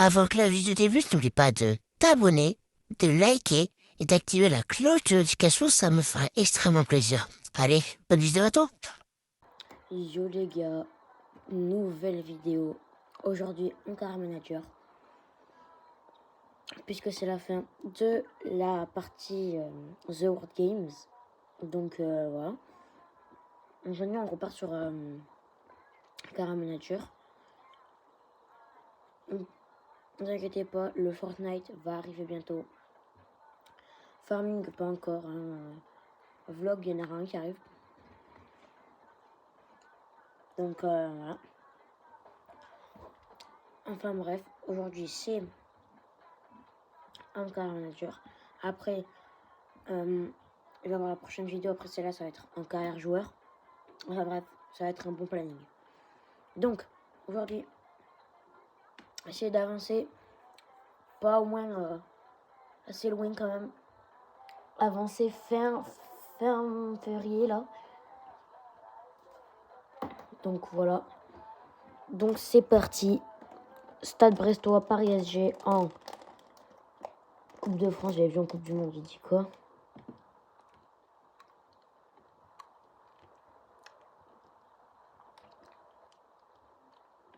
Avant que la vidéo débute, n'oublie pas de t'abonner, de liker et d'activer la cloche de notification, ça me fera extrêmement plaisir. Allez, bonne vidéo à toi. Yo les gars, nouvelle vidéo. Aujourd'hui, on Car Manager. Puisque c'est la fin de la partie The World Games. Donc voilà. Aujourd'hui, on repart sur Car Manager. Ne vous inquiétez pas, le Fortnite va arriver bientôt. Farming, pas encore. Vlog, il y en a un qui arrive. Donc voilà. Enfin bref, aujourd'hui c'est un Car Manager. Après, il va y avoir la prochaine vidéo. Après celle-là, ça va être un KR joueur. Enfin bref, ça va être un bon planning. Donc, aujourd'hui, essayer d'avancer. Pas au moins assez loin quand même. Avancer fin février là. Donc voilà. Donc c'est parti. Stade Brestois, Paris SG en Coupe de France. J'avais vu en Coupe du Monde, j'ai dit quoi?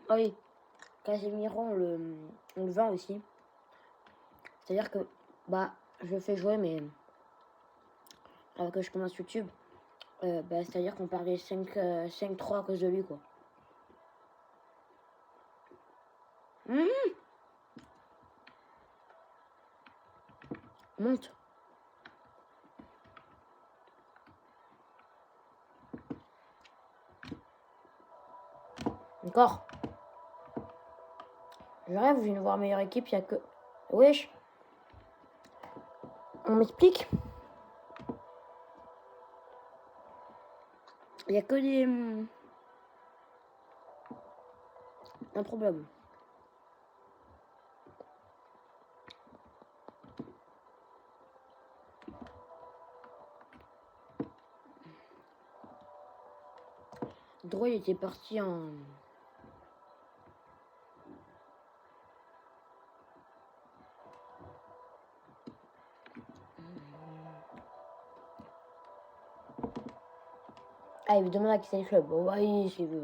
Ah oui, Casemiro, on le vend aussi. C'est-à-dire que, bah, je le fais jouer, mais avant que je commence YouTube, c'est-à-dire qu'on parlait 5-3 à cause de lui, quoi. Monte. Encore. Je rêve, je viens de voir meilleure équipe, il y a que... Wesh. On m'explique. Il y a que des... un problème. Droit, il était parti en... Ah, il me demande à qui c'est le club. Bon, bah, c'est vu.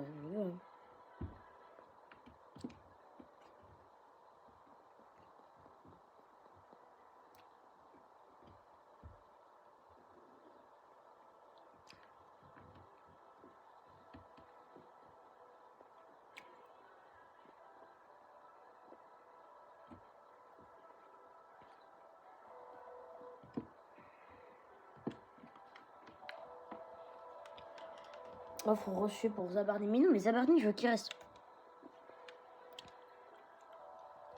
Offre reçue pour Zabarni. Mais non, les Zabarni, je veux qu'ils restent.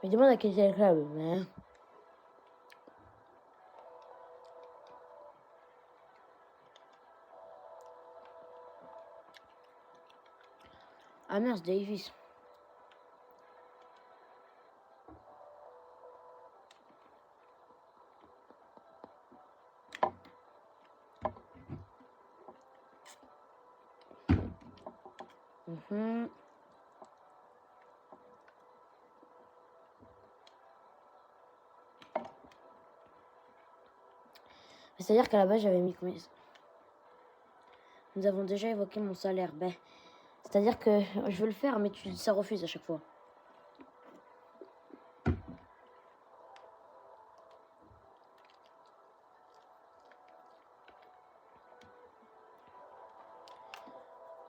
Il me demande à qui c'est le club. Mais... Ah merde, Davis. C'est-à-dire qu'à la base, j'avais mis combien? Nous avons déjà évoqué mon salaire. Ben, c'est-à-dire que je veux le faire, mais ça refuse à chaque fois.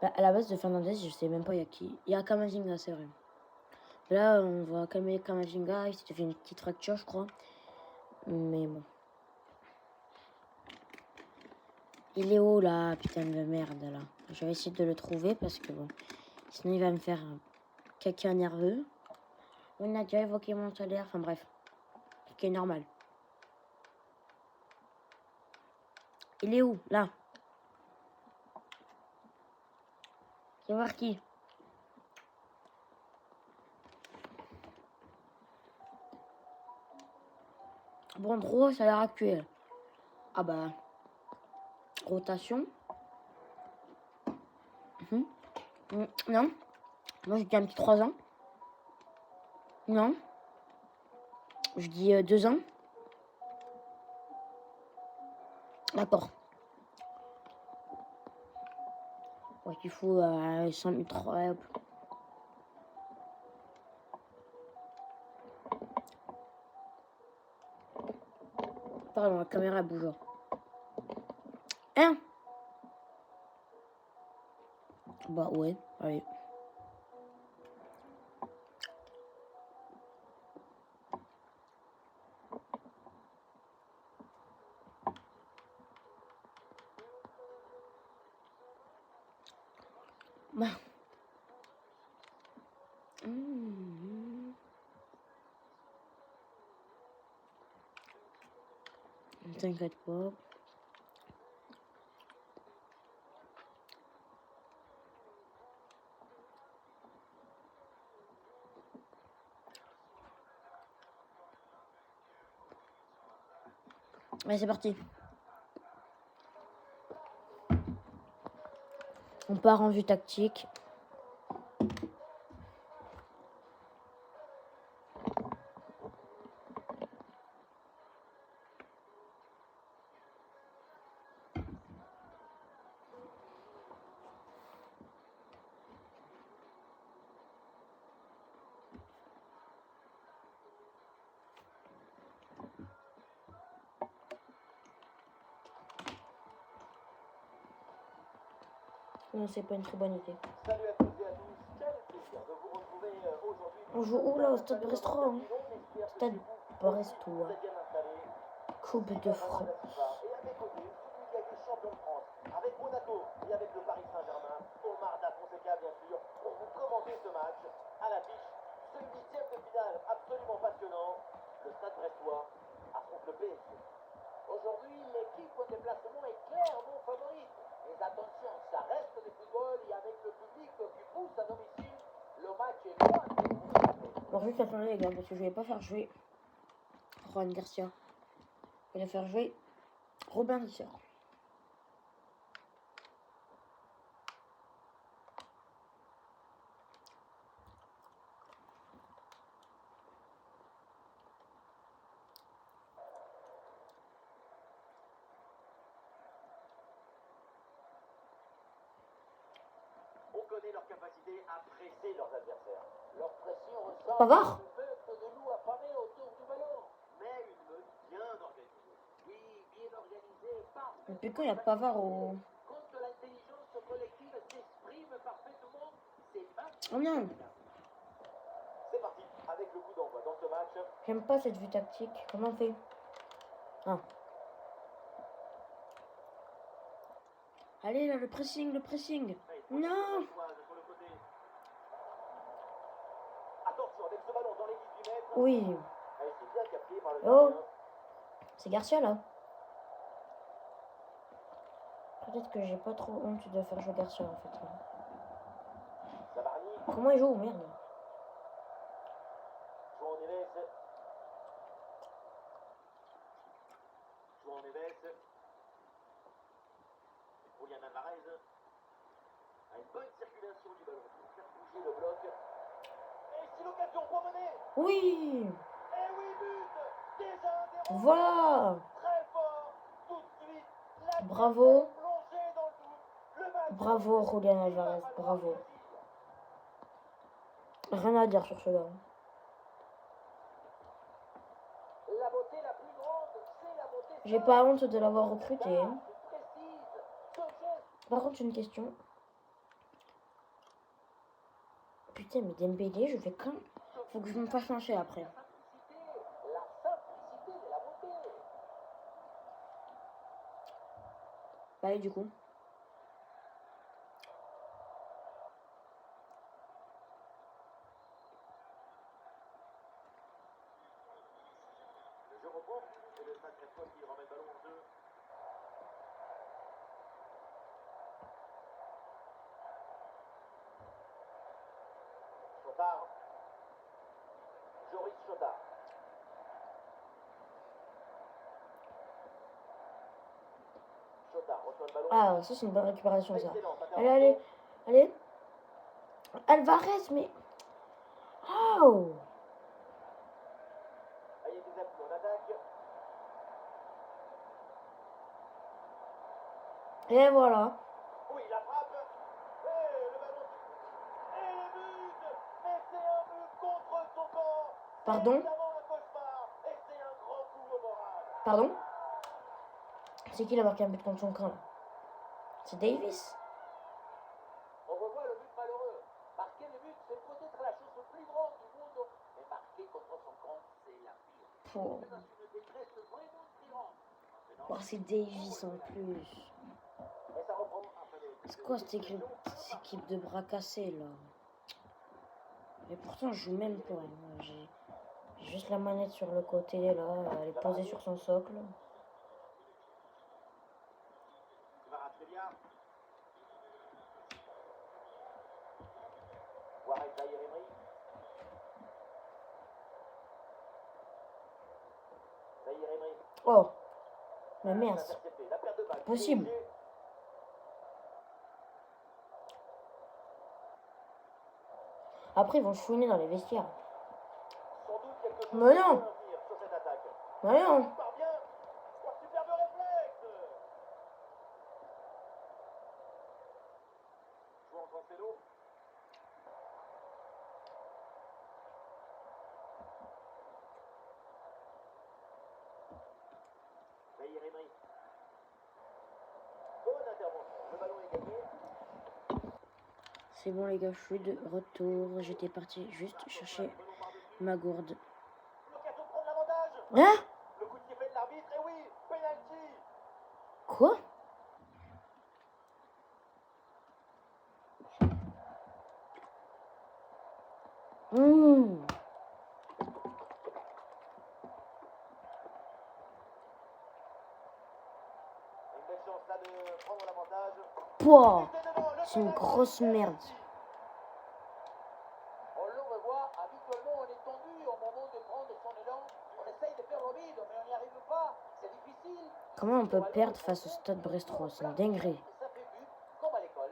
Ben, à la base de Fernandez, je sais même pas il y a qui. Il y a Kamavinga, c'est vrai. Là, on voit Kamavinga, il s'est fait une petite fracture, je crois. Mais bon. Il est où là, putain de merde là? Je vais essayer de le trouver parce que bon. Sinon, il va me faire un caca nerveux. On a déjà évoqué mon salaire, enfin bref. Ce qui est normal. Il est où là? C'est voir qui? Bondro, salaire actuel. Ah bah. Rotation. Non. Moi, j'ai un petit 3 ans. Non. Je dis 2 ans. D'accord. Ouais, il faut 5003. Pardon, la caméra bouge. Hein? Bah ouais, allez. Bah. Ne t'inquiète pas. Allez, c'est parti. On part en vue tactique. Non, c'est pas une très bonne idée. Salut à toutes et à tous, quel plaisir de vous retrouver aujourd'hui. On joue où là, au stade Brestois, hein. Stade Brestois. Coupe de France. Et à mes côtés, celui qui a été champion de France, avec Monaco et avec le Paris Saint-Germain, Omar Da Fonseca bien sûr, pour vous commenter ce match. À l'affiche, ce 8e de finale absolument passionnant. Le stade Brestois affronte le PSG. Aujourd'hui, l'équipe au déplacement est clairement favorite. Mais attention, ça reste du football et avec le public qui pousse à domicile, le match est loin d'être. Alors juste attendez les gars, parce que je vais pas faire jouer Juan Garcia. Je vais faire jouer Robin Risser. On connaît leur capacité à presser leurs adversaires. Leur pression ressemble Pavard. à une meute de loups affamés autour du ballon. Mais une meute bien organisée. Oui, bien organisée. Depuis quand il y a Pavard au... Quand l'intelligence collective s'exprime parfaitement, c'est match. Oh non, C'est parti, avec le coup d'envoi dans ce match. j'aime pas cette vue tactique. Comment on fait? Ah. Allez là, le pressing, le pressing. Non. Attention avec ce ballon dans les 18 mètres. Oui. Allez, c'est bien capté par le Oh. gardien. C'est Garcia là. Peut-être que j'ai pas trop honte de faire jouer Garcia en fait. Zabarni, Comment il joue? Merde. João Neves. João Neves. Julian Alvarez. Une bonne circulation du ballon pour faire bouger le bloc. Et c'est l'occasion pour mener. Oui. Et oui, but. Déjà un 0. Voilà. Très fort. Tout de suite. La Bravo. plongée dans le doute. Le match. Bravo Julian Alvarez. Bravo. Rien à dire sur ce gars. La beauté la plus grande, c'est la beauté. J'ai pas honte de l'avoir recruté. Précise. Ce geste. Par contre, une question. Putain, mais Dembélé, je vais quand? Faut que je me fasse lâcher après. La simplicité de la beauté. Allez, du coup. Le jeu reprend et le Stade Brestois qui remet le ballon en jeu. Chotard. Joris Chotard. Chotard reçoit le ballon. Ah, ça c'est une bonne récupération ça. Excellent. Allez, allez, allez. Alvarez, mais... Oh. Il y a des Et voilà. Oui, la frappe. Et le ballon. Et le but. Mais c'est un but contre son camp. C'est Pardon? évidemment un cauchemar. Et c'est un grand coup au moral. Pardon? C'est qui l'a marqué un but contre son camp là? C'est Davis? On revoit le but malheureux. Marquer le but, c'est peut-être la chose la plus grande du monde. Mais marquer contre son camp, c'est la pire. Oh, C'est dans une détresse vraiment tirante. oh, c'est Davis en plus. Et ça reprend après C'est quoi cette équipe de bras cassés là? Et pourtant je joue même pas. Moi, j'ai juste la manette sur le côté là, elle est posée sur son socle. Kvaratskhelia. Warren Zaïre-Emery. Zaïre-Emery. Oh, mais merde, Intercepté. La perte de balle. possible. Après ils vont chouiner dans les vestiaires. Sans doute quelque chose Mais de non. bien à dire sur cette attaque. Mais non. Il parvient. Oh, superbe réflexe. Jouant Cancelo. Zaïre-Emery. Bonne intervention. Le ballon est gagné. C'est bon les gars, je suis de retour. J'étais parti juste chercher ma gourde. L'occasion de prendre l'avantage. Hein? Le coup de sifflet de l'arbitre. Et oui, penalty. Quoi? Mmh. Une belle chance là de prendre l'avantage. Pouah, C'est devant, le c'est une penalty. grosse merde. On le revoit, habituellement on est tendu au moment de prendre son élan. On essaye de faire le vide, mais on n'y arrive pas. C'est difficile. Comment on peut perdre face au Stade Brestois? C'est une dinguerie. Ça fait but, comme à l'école.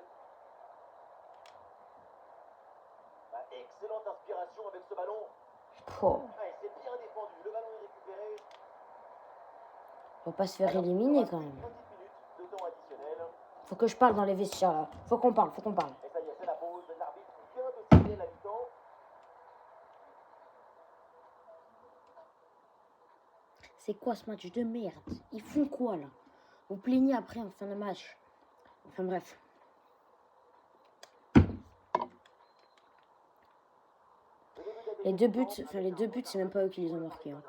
Bah, excellente inspiration avec ce ballon. Pouah. Ah, et c'est bien défendu. Le ballon est récupéré. On va pas se faire éliminer quand même. Petite minute de temps additionnel. Faut que je parle dans les vestiaires là. Faut qu'on parle, faut qu'on parle. Et ça y est, c'est la pause. L'arbitre vient de signer la mi-temps. C'est quoi ce match de merde? Ils font quoi là? Vous plaignez après en fin de match. Enfin bref. Les deux buts, c'est même pas eux qui les ont marqués. Hein.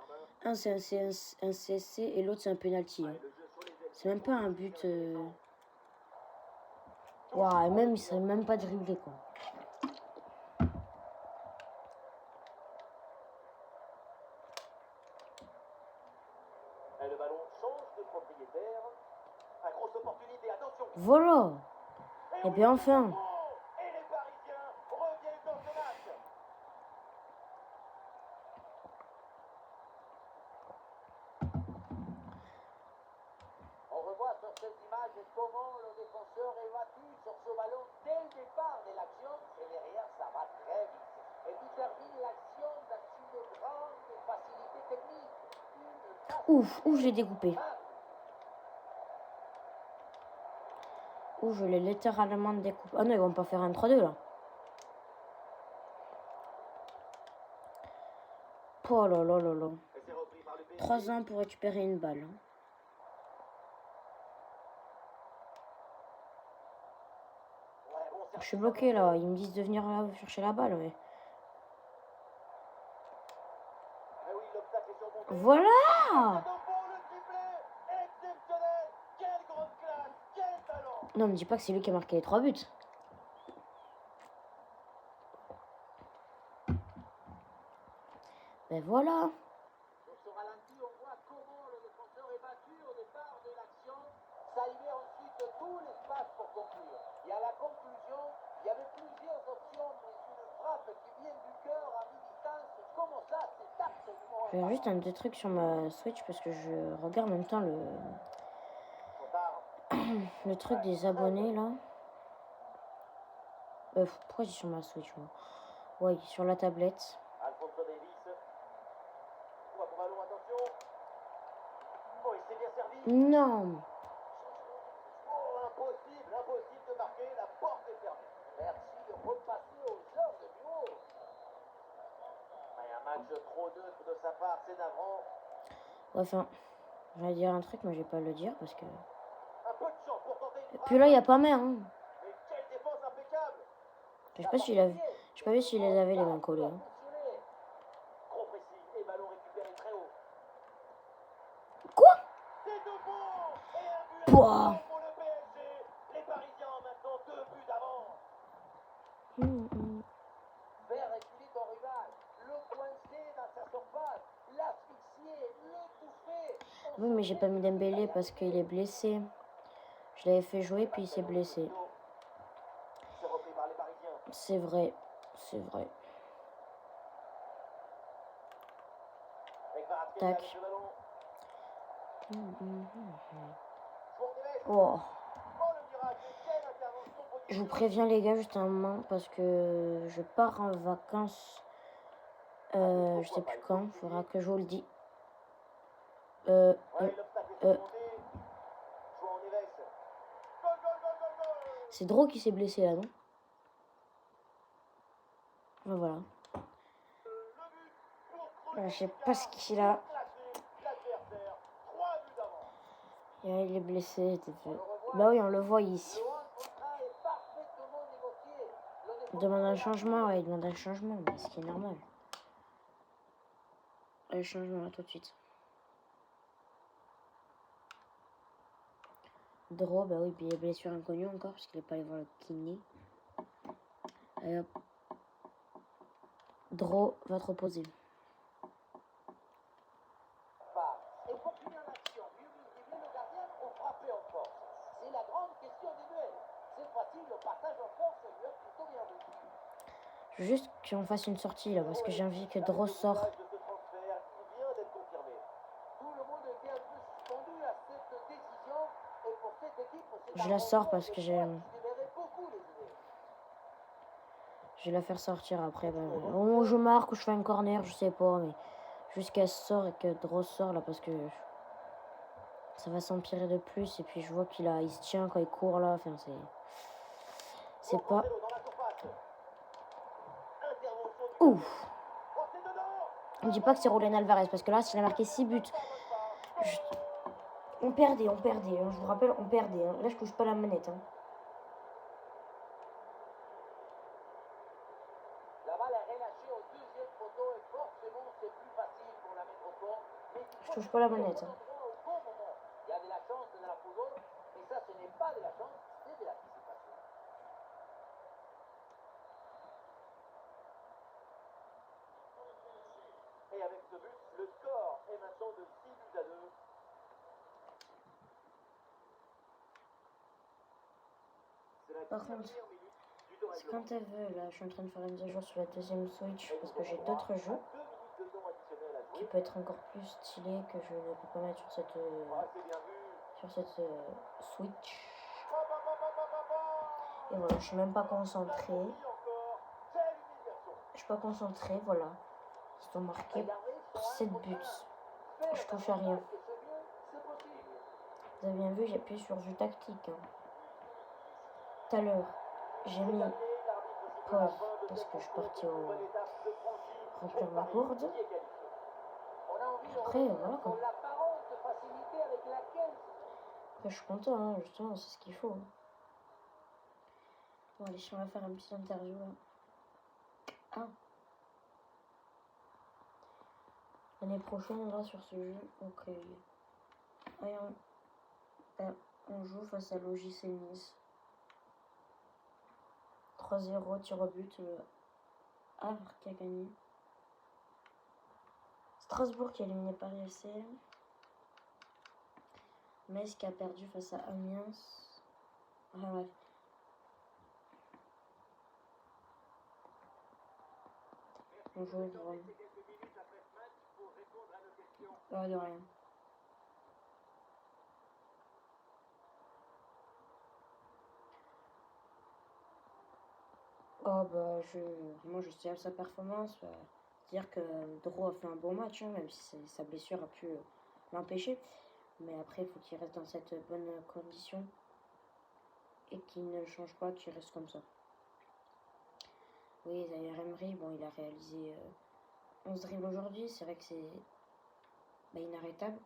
Un c'est un CSC et l'autre c'est un penalty. Hein. C'est même pas un but. Waouh, et même il serait même pas dribblé quoi. Et le ballon change de propriétaire. Une grosse opportunité, attention. Voilà. Et bien enfin. Et les Parisiens reviennent dans ce match. On revoit sur cette image comment le défenseur est battu sur ce ballon dès le départ de l'action. Et derrière, ça va très vite. Et puis termine l'action dans une grande facilité technique. Ouf, je l'ai découpé. Ouf, je l'ai littéralement découpé. Ah non, ils vont pas faire un 3-2 là. Oh là là là là. 3 ans pour récupérer une balle. Hein. Je suis bloqué là. Ils me disent de venir là chercher la balle, mais. Voilà! Non, me dis pas que c'est lui qui a marqué les 3 buts. Ben voilà. Sur ce ralenti, on voit comment le défenseur est battu au départ de l'action. Ça libère ensuite tout l'espace pour conclure. Et à la conclusion, il y avait plusieurs options, mais une frappe qui vient du cœur à mi-distance. Comment ça, c'est absolument Je vais juste un petit truc sur ma Switch parce que je regarde en même temps le truc des abonnés là. Pourquoi j'ai sur ma Switch moi? Oui, sur la tablette. Alphonso Davies. Pour ballon, attention. Oh, il s'est bien servi. Non. Oh, Un match trop neutre de sa part, c'est navrant. Ouais, enfin, je vais dire un truc, mais je vais pas le dire parce que. Un peu de chance pour tenter une Et frappe. puis là, il y a pas mer. Hein. Mais quelle défense impeccable. Je sais pas s'il a. J'ai pas vu s'il les avait les mains collées. Hein. Trop précis et ballon récupéré très haut. Quoi? C'est de bon et un but Pouah. important pour le PSG. Les Parisiens ont maintenant 2 buts d'avance. Faire reculer ton rival, le coincer dans sa surface, l'asphyxier, l'étouffer. Oui, mais j'ai pas mis Dembélé parce qu'il est blessé. Je l'avais fait jouer puis il s'est blessé. C'est repris par les Parisiens. C'est vrai, c'est vrai. Avec Kvaratskhelia Tac. avec le ballon. Joueur de l'Est. Oh. Oh le miracle, quelle intervention Je vous prodigieuse. préviens les gars juste un moment parce que je pars en vacances. Je sais plus quand, faudra que je vous le dise. Ouais, l'obstacle est surmonté. Joueur en Neves. Goal, goal, goal, goal, goal. C'est Dro qui s'est blessé là, non? Ben voilà. Le but pour Je sais Kroos. pas ce qu'il a. Classé l'adversaire. 3 buts d'avance. Il est blessé. Bah oui, on le voit ici. Le one contrat est parfaitement négocié. Le Il défenseur demande un de la changement, ouais, il demande un changement, mais ce qui est normal. Le changement là tout de suite. Dro, bah oui, puis il est blessure inconnue encore parce qu'il est pas allé voir le kiné. Allez hop. Dro va te reposer. passe. Et pour finir l'action, mieux dribbler, le gardien ou frapper en force. C'est la grande question des duels. Cette fois-ci, le passage en force lui a plutôt bien vu. Je veux juste qu'on fasse une sortie là parce que j'ai envie que Dro sorte. Le de ce transfert qui vient d'être confirmé. Tout le monde était un peu suspendu à cette décision. Et pour cette équipe, c'est Je un la sors renfort parce de que poids qui libérait beaucoup les idées. je vais la faire sortir après. Bah, au moment où je marque ou je fais un corner, je sais pas, mais jusqu'à ce sort et que Dro sort là parce que ça va s'empirer de plus et puis je vois il se tient quand il court là. Enfin c'est pas Cancelo dans la surface. Intervention du ouf. gardien. Oh, c'est dedans. On dit pas que c'est Julián Alvarez parce que là s'il a marqué 6 buts, je- on perdait. Hein, je vous rappelle, on perdait. Hein. Là je touche pas la manette. Hein. La balle est relâchée au deuxième poteau et forcément c'est plus facile pour la mettre au fond. Mais il Je faut touche pas la trouver manette. au Hein. bon endroit au bon moment. Il y a de la chance dans la football, mais ça ce n'est pas de la chance, c'est de l'anticipation. Et avec ce but, le score est maintenant de 6 buts à 2. C'est la Par contre, dernière minute du temps c'est règlement. quand elle veut. Là je suis en train de faire une mise à jour sur la deuxième Switch Et parce nous que j'ai avons droit d'autres à jeux 2 minutes de temps additionnel à qui jouer. peut être encore plus stylé que je ne peux pas mettre sur cette Ah, c'est bien vu. Switch. Ba, ba, ba, ba, ba, ba, ba. Et voilà, je suis même pas concentrée. Encore. Quelle humiliation. Je suis pas concentrée, voilà. Ils sont marqués pour 7 buts. Je touche à rien. Vous avez bien vu, j'ai appuyé sur jeu tactique. Hein. Tout à l'heure, j'ai mis pause parce que je suis partie remplir ma gourde. Après, voilà quoi. Après, je suis content, hein, justement, c'est ce qu'il faut. Bon, allez, on va faire un petit interview là. Ah. L'année prochaine, on va sur ce jeu. Donc, on joue face à l'OGC Nice. 3-0, tir au but. Havre qui a gagné. Strasbourg qui a éliminé Paris FC. Metz qui a perdu face à Amiens. Ah ouais. On joue devant. Ah, de rien. Oh bah moi je sais sa performance. Dire que Dro a fait un bon match, hein, même si sa blessure a pu l'empêcher. Mais après il faut qu'il reste dans cette bonne condition. Et qu'il ne change pas, qu'il reste comme ça. Oui, Zaire Emery, bon il a réalisé 11 dribbles aujourd'hui, c'est vrai que c'est inarrêtable.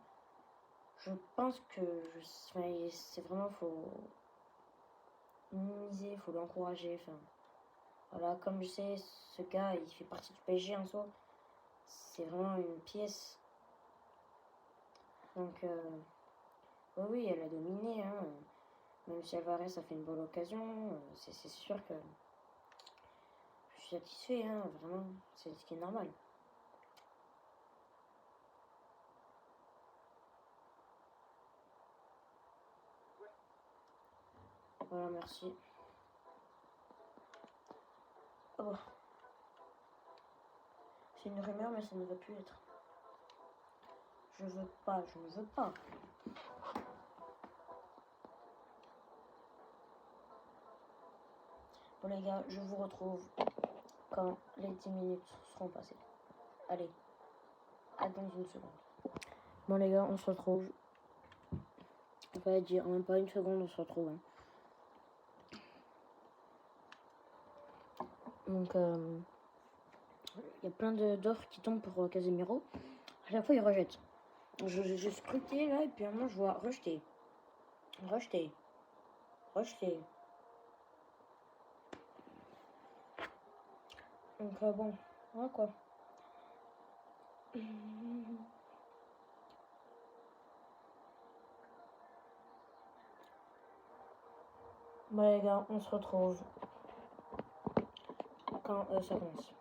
Je pense que c'est vraiment, faut minimiser, faut l'encourager. Enfin, voilà, comme je sais, ce gars, il fait partie du PSG en soi. C'est vraiment une pièce. Donc, oui, elle a dominé. Hein. Même si Alvarez a fait une bonne occasion, c'est sûr que je suis satisfait. Hein, vraiment, c'est ce qui est normal. Voilà, merci. Oh. C'est une rumeur, mais ça ne va plus être. Je veux pas, je ne veux pas. Bon les gars, je vous retrouve quand les 10 minutes seront passées. Allez, à dans une seconde. Bon les gars, on se retrouve. On va dire, en même pas une seconde, on se retrouve. Hein. Donc, il y a plein d'offres qui tombent pour Casemiro. À chaque fois, il rejette. Je scrutais là, et puis à un moment, je vois rejeter. Rejeter. Rejeter. Donc, bon, voilà quoi. Bon les gars, on se retrouve quand ça commence.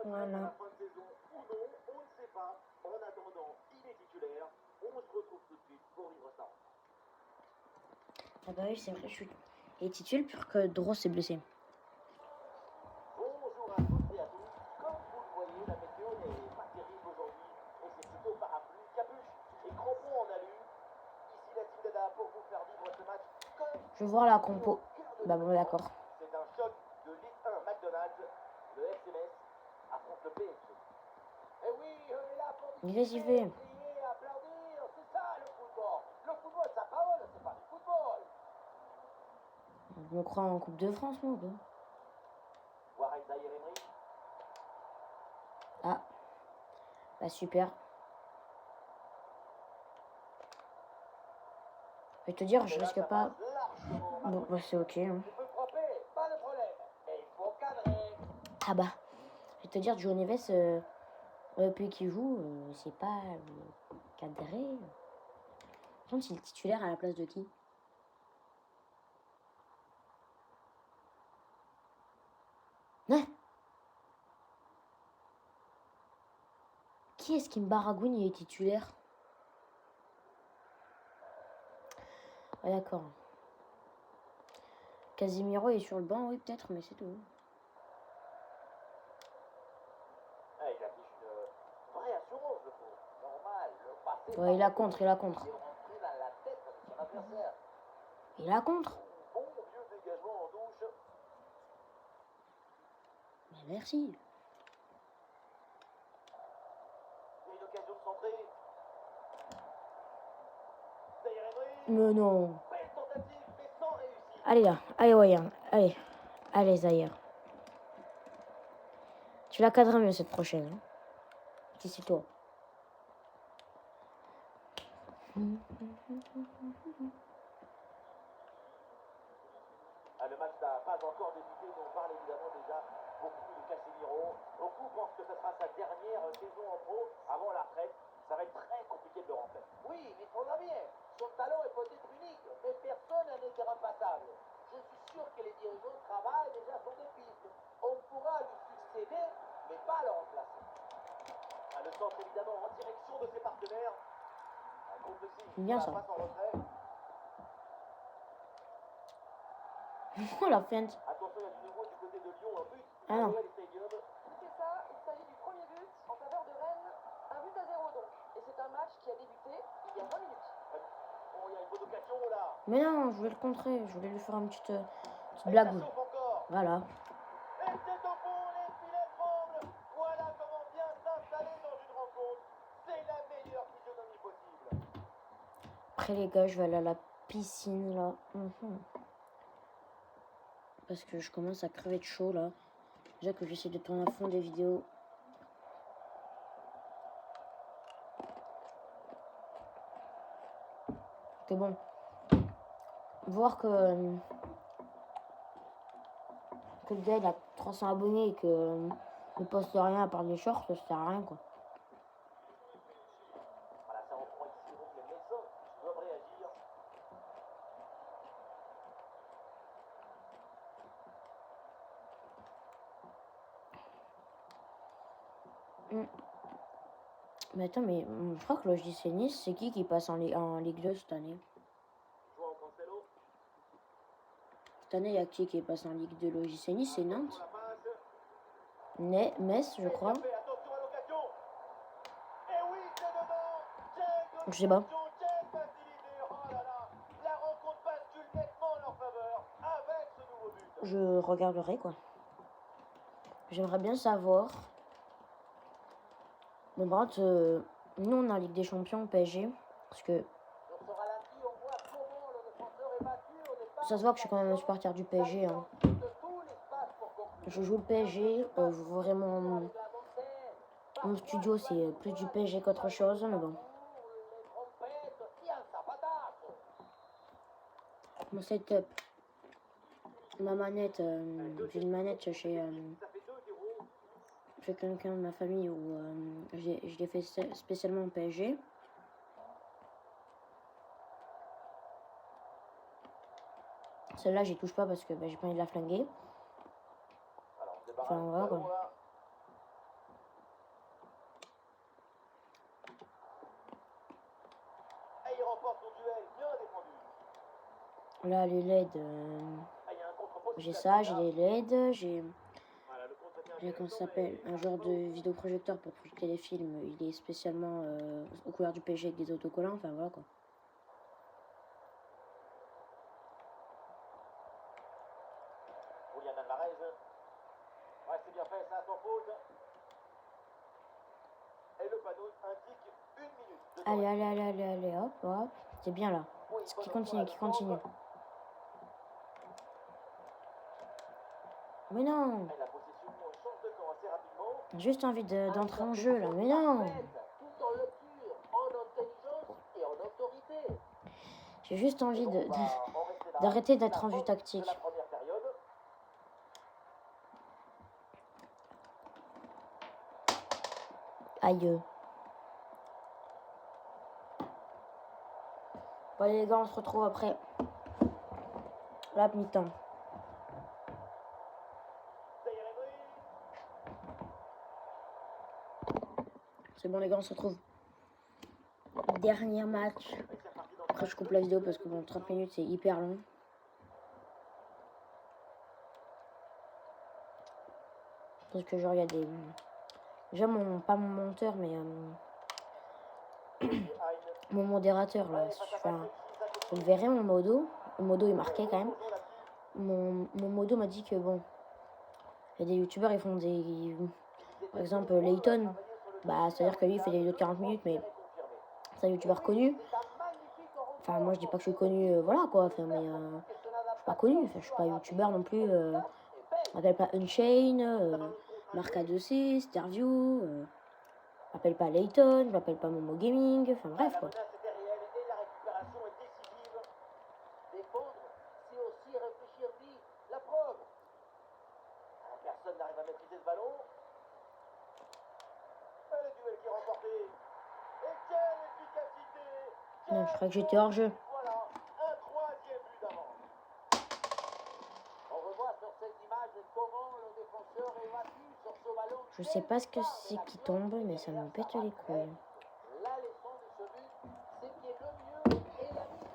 Voilà. À la fin de saison ou non, on ne sait pas. En attendant, il est titulaire. On se retrouve tout de suite pour vivre ça. Ah bah oui, c'est vrai, je suis titulaire pour que Dross s'est blessé. Bonjour à toutes et à tous. Comme vous le voyez, la météo n'est pas terrible aujourd'hui. Et c'est plutôt parapluie, capuche et crampons en alu. Ici la team Dada pour vous faire vivre ce match comme Je veux voir la compo. Bah bon, d'accord. c'est un choc de Ligue 1 McDonald's. Le FCMS affronte le PSG. Et oui, on est là pour Qu'est-ce qu'il fait? crier, applaudir. C'est ça le football. Le football, ça parole, c'est pas du football. Je me crois en Coupe de France, moi. Quoi. Warren Zaïre Emery. Ah. Bah super. Je vais te dire, je risque pas. Bon, bah c'est ok. Hein. Tu peux frapper, pas de problème. Mais il faut cadrer. Ah bah. Je vais te dire, Joe Neves, depuis qu'il joue, c'est pas cadré. Par contre, il est titulaire à la place de qui? Hein? Qui est-ce qui me baragouine, il est titulaire? Ah d'accord. Casemiro est sur le banc, oui peut-être, mais c'est tout. Ah, il affiche une vraie assurance, je trouve. Normal, le passé. Ouais, il la contre, il la contre. Il est rentré dans la tête de son adversaire. Il la contre. Bon vieux dégagement en douche. Mais merci. Il y a une occasion de centrer. Zaïre Emery. Mais non. Belle tentative, mais sans réussite. Allez là, allez Wayan, allez. Allez Zahir. Tu la cadres mieux cette prochaine. Hein. D'ici toi. Ah, le match n'a pas encore débuté, mais on parle évidemment déjà beaucoup de Casemiro. Beaucoup pensent que ce sera sa dernière saison en pro avant la retraite. Ça va être très compliqué de le remplacer. Oui, mais il faudra bien. Son talent est peut-être unique, mais personne n'est irremplaçable. Je suis sûr que les dirigeants travaillent déjà sur des pistes. On pourra lui succéder, mais pas le remplacer. Ah, le centre évidemment en direction de ses partenaires. Un groupe de 6 Bien ça. passe en retrait. Oh la feinte. Attention, il y a du nouveau du côté de Lyon, un but. Ah non. C'est ça, il s'agit du premier but en faveur de Rennes. Un but à 0 donc. Et c'est un match qui a débuté il y a 20 minutes. Oh, il y a une bonne occasion là. Mais non, je voulais le contrer. Je voulais lui faire une petite Et blague. ça chauffe encore. Voilà. Et c'est au fond, les filets tremblent. Voilà comment bien s'installer dans une rencontre. C'est la meilleure physionomie possible. Après les gars, je vais aller à la piscine là. Parce que je commence à crever de chaud là. Déjà que j'essaie de tourner à fond des vidéos. Que bon. Voir que le gars il a 300 abonnés et que ne poste rien à part des shorts, ça sert à rien quoi. Voilà, ça reprend ici, donc les Messins doivent réagir. Mais attends, mais je crois que l'OGC Nice, c'est qui passe en Ligue 2 cette année? Joao Cancelo. Cette année, il y a qui passe en Ligue 2? L'OGC Nice, c'est Nantes? La passe. Metz, je crois. Attention à l'occasion. Et oui, c'est dedans. Je sais pas. Quelle facilité. Oh là là. La rencontre bascule nettement en leur faveur avec ce nouveau but. Je regarderai quoi. J'aimerais bien savoir. Bon, par contre, nous on est en Ligue des Champions PSG. Parce que Sur ce ralenti, on voit comment le défenseur est battu au départ. ça se voit que je suis quand même un supporter du PSG. Hein. De tout l'espace pour conclure. Je joue le PSG. Vraiment, mon studio c'est plus du PSG qu'autre chose. Mais bon. Les trompettes, tiens, ça patate. Mon setup. Ma manette. J'ai une manette chez Ça fait 2-0. quelqu'un de ma famille où je l'ai fait spécialement au PSG. Celle-là, j'y touche pas parce que j'ai pas envie de la flinguer. Alors, on débarrasse Enfin, voilà, le ballon, quoi. là. Et il remporte son duel, bien défendu. Là, les LED, Ah, il y a un contre-poste j'ai qui ça, a- j'ai les LED, j'ai Voilà, le contre était comment ça intéressant, s'appelle, mais- un genre de vidéoprojecteur pour projeter les films. Il est spécialement aux couleurs du PSG avec des autocollants, enfin voilà quoi. Julian Alvarez. Ouais, c'est bien fait, ça, sans faute. Et le panneau indique 1 minute. de temps. Allez, hop, hop. C'est bien là. Oui, Qui bonne continue, option qui à la continue. défense. Mais non, Et la possession change de camp assez rapidement. j'ai juste envie d'entrer en jeu là, mais non. Tout en lecture, en intelligence et en autorité. J'ai juste envie Et bon, on va en rester là. d'arrêter C'est d'être la en vue fin tactique. de la première période. Aïe. Bon allez les gars, on se retrouve après la mi-temps. Zaire Emery. C'est bon les gars, on se retrouve. Dernier match. Et c'est reparti dans Après je coupe la vidéo parce que bon 30 minutes c'est hyper long. Parce que genre il y a des... Déjà pas mon monteur mais mon modérateur là. Enfin, vous le verrez mon modo. Le modo est marqué quand même. Mon modo m'a dit que bon... Il y a des youtubeurs ils font des... Par exemple Layton. Bah c'est à dire que lui il fait des vidéos de 40 minutes mais c'est un youtubeur connu. Enfin moi je dis pas que je suis connu voilà quoi. Enfin mais je suis pas connu. Enfin, je suis pas youtubeur non plus. Je m'appelle pas Unchain, Marc A2C, Starview. Je m'appelle pas Layton, je m'appelle pas Momo Gaming. Enfin bref quoi. La menace était réelle et la récupération est décisive. Défendre, c'est aussi réfléchir vite. La preuve. Personne n'arrive à maîtriser ce ballon. Et le duel qui est remporté. Et quelle efficacité. Non, je crois que j'étais hors jeu. Voilà, un troisième but d'avance. On revoit sur cette image comment le défenseur est battu sur ce ballon. Je sais pas ce que c'est qui tombe, mais ça me pète les couilles. La leçon de ce but, c'est qu'il y ait le mieux et la vie.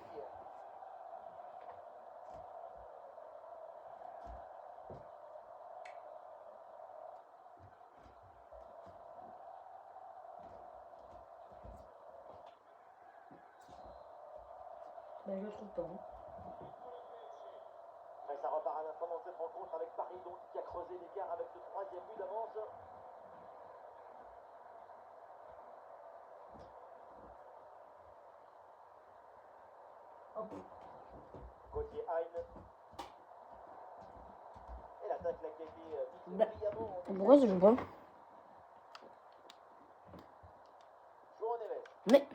Ben, je le trouve pas. Et ça repart à l'instant dans cette rencontre avec Paris donc qui a creusé l'écart avec ce troisième but d'avance. Gauthier Hein. Et la contre-attaque là qui a été mise Bah, brillamment en Pourquoi ça joue pas? João Neves. Mais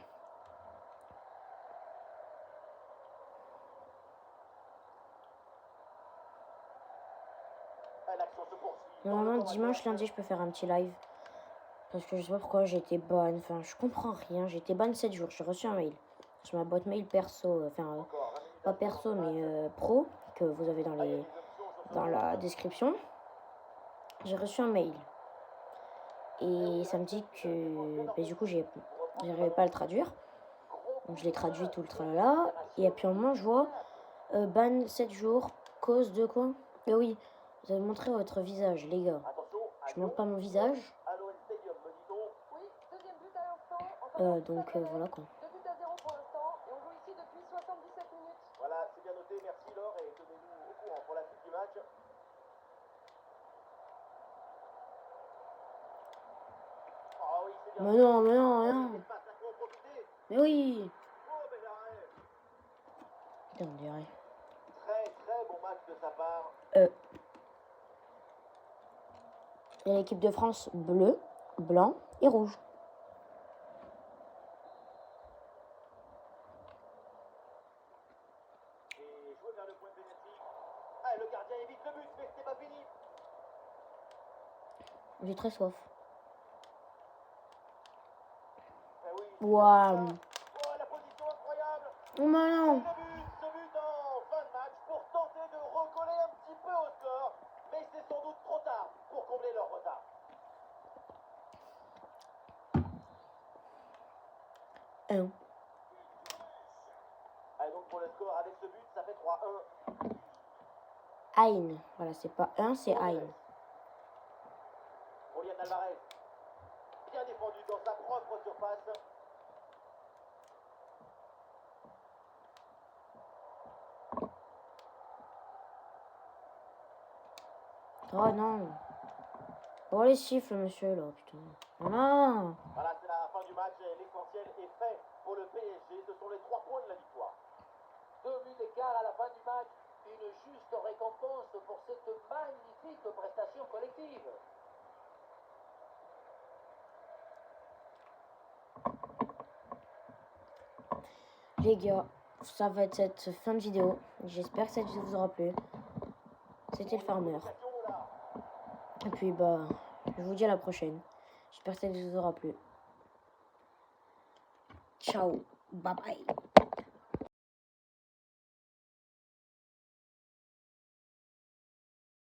L'action se poursuit. normalement, dimanche, lundi, je peux faire un petit live. Parce que je sais pas pourquoi j'ai été ban. Enfin, je comprends rien. J'ai été ban 7 jours. J'ai reçu un mail sur ma boîte mail perso. Enfin, Encore 20 minutes pas perso, mais pro, que vous avez Il y a des options sur ce dans la description. J'ai reçu un mail. Et ça me dit que bah, du coup, j'arrivais pas à le traduire. Donc je l'ai traduit tout le tralala. Et puis à un moment, je vois ban 7 jours, cause de quoi? Eh oui, vous avez montré votre visage, les gars. Attention, Je montre pas mon visage. à l'OL Stadium, me dit-on. Oui, deuxième but à l'instant. En faveur du Donc Stade Rennais. voilà quoi. 2 buts à 0 pour l'instant. Et on joue ici depuis 77 minutes. Voilà, c'est bien noté. Merci Laure et tenez-nous au courant pour la suite du match. Oh oui, c'est bien. Mais non, mais non, mais Oh, non. il passe, là, faut en profiter. Mais oui. Oh, bel arrêt. Putain, on dirait. Très très bon match de sa part. Et l'équipe de France, bleu, blanc et rouge. Et joué vers le point de pénalty. Ah, le gardien évite le but, mais c'était pas fini. J'ai très soif. Ah oui, c'est Waouh. bien ça. Oh, la position incroyable. Oh mais Et non. le but, ce but en fin de match pour tenter de recoller un petit peu au score. Mais c'est sans doute trop tard pour combler leur retard. Allez, donc pour le score avec ce but, ça fait 3-1. Aïn. Voilà, c'est pas un, c'est Aïn. Julian Alvarez. Bien défendu dans sa propre surface. Oh non. Oh les siffles, monsieur, là, putain. Oh non. Voilà, c'est la fin du match et l'essentiel est fait pour le PSG. Ce sont les 3 points de la victoire. 2 buts d'écart à la fin du match, une juste récompense pour cette magnifique prestation collective. Les gars, ça va être cette fin de vidéo. J'espère que ça vous aura plu. C'était le farmer. Et puis bah, je vous dis à la prochaine. J'espère que ça vous aura plu. Ciao. Bye bye.